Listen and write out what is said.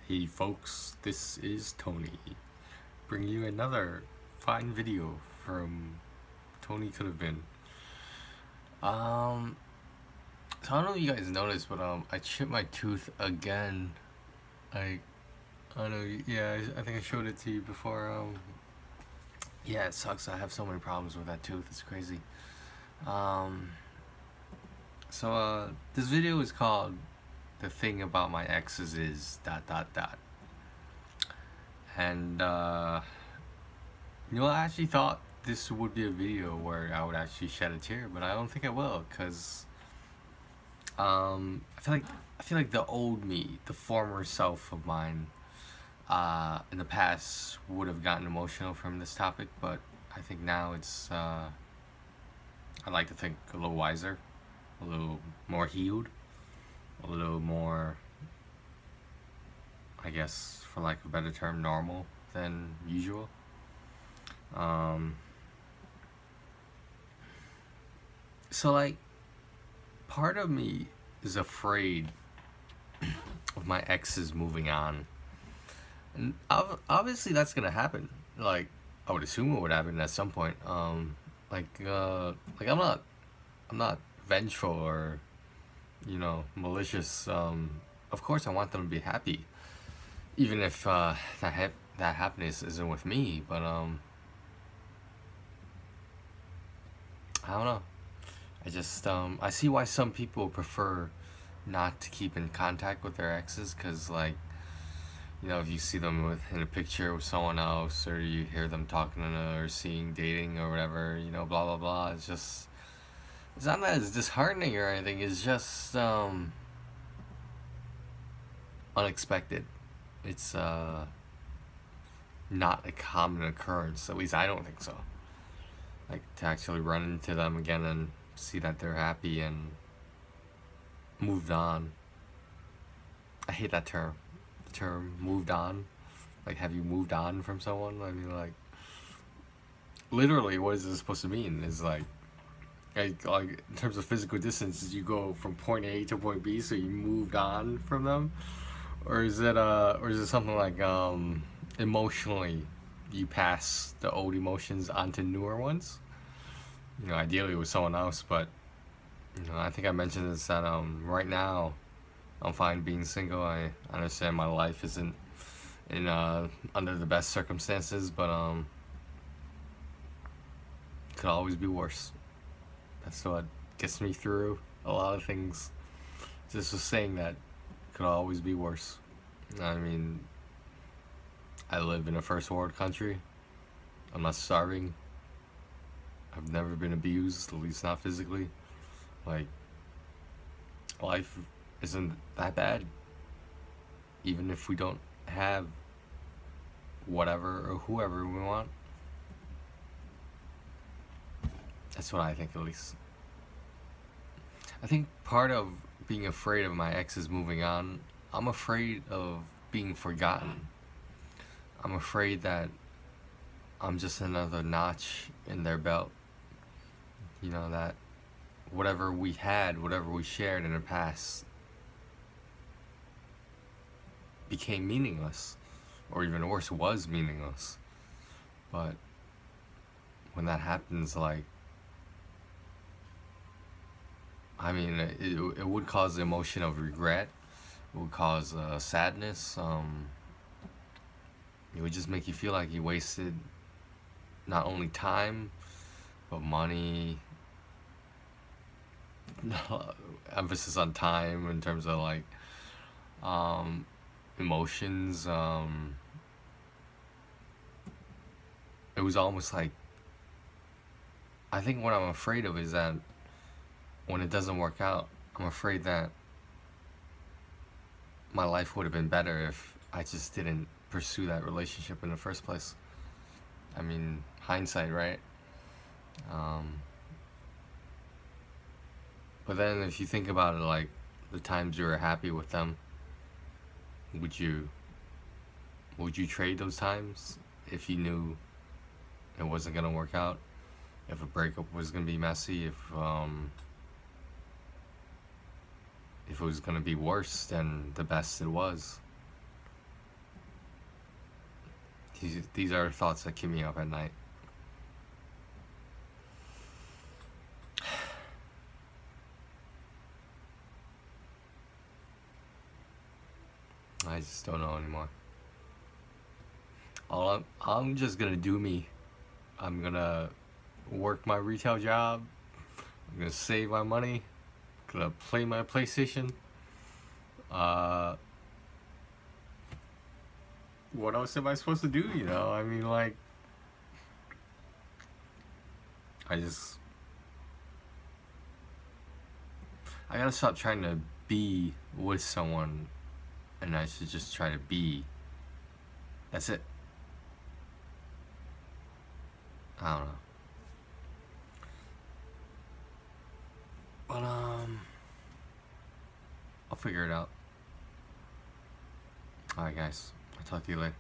Hey folks, this is Tony, bringing you another fine video from TonyCouldveBeen. So I don't know if you guys noticed, but I chipped my tooth again. I don't know, yeah, I think I showed it to you before. Yeah, it sucks. I have so many problems with that tooth. It's crazy. This video is called "The Thing About My Exes Is ... And I actually thought this would be a video where I would actually shed a tear, but I don't think I will, cause I feel like the old me, the former self of mine, in the past would have gotten emotional from this topic, but I think now it's I'd like to think a little wiser, a little more healed, a little more, I guess, for lack of a better term, normal than usual. So like, part of me is afraid of my exes moving on, and obviously that's gonna happen. Like, I would assume it would happen at some point. Like I'm not vengeful or, malicious. Of course I want them to be happy, even if that happiness isn't with me. But I don't know. I just I see why some people prefer not to keep in contact with their exes, because like, if you see them in a picture with someone else, or you hear them talking or seeing dating or whatever, blah blah blah, it's not that it's disheartening or anything. It's just unexpected. It's not a common occurrence. At least I don't think so. Like, to actually run into them again and see that they're happy and moved on. I hate that term. The term moved on. Like, have you moved on from someone? I mean, like, literally, what is this supposed to mean? Is like in terms of physical distance, you go from point A to point B, so you moved on from them? Or is it something like emotionally you pass the old emotions onto newer ones? Ideally with someone else, but I think I mentioned this, that right now I'm fine being single. I understand my life isn't in under the best circumstances, but could always be worse. That's what gets me through a lot of things. Just was saying that could always be worse. I mean, I live in a first world country. I'm not starving. I've never been abused, at least not physically. Like, life isn't that bad, even if we don't have whatever or whoever we want. That's what I think, at least. I think part of being afraid of my exes moving on, I'm afraid of being forgotten. I'm afraid that I'm just another notch in their belt. That whatever we had, whatever we shared in the past became meaningless, or even worse, was meaningless. But when that happens, like, I mean, it would cause the emotion of regret. It would cause sadness. It would just make you feel like you wasted not only time, but money. Emphasis on time in terms of like emotions. It was almost like, I think what I'm afraid of is that when it doesn't work out, I'm afraid that my life would have been better if I just didn't pursue that relationship in the first place. I mean, hindsight, right? But then if you think about it, like, the times you were happy with them, would you trade those times if you knew it wasn't gonna work out? If a breakup was gonna be messy, if it was gonna be worse than the best it was? These are thoughts that keep me up at night. I just don't know anymore. I'm just gonna do me. I'm gonna work my retail job. I'm gonna save my money. I'm gonna play my PlayStation. What else am I supposed to do? You know, I mean, like, I gotta stop trying to be with someone, and I should just try to be. That's it. I don't know. But, I'll figure it out. Alright, guys. I'll talk to you later.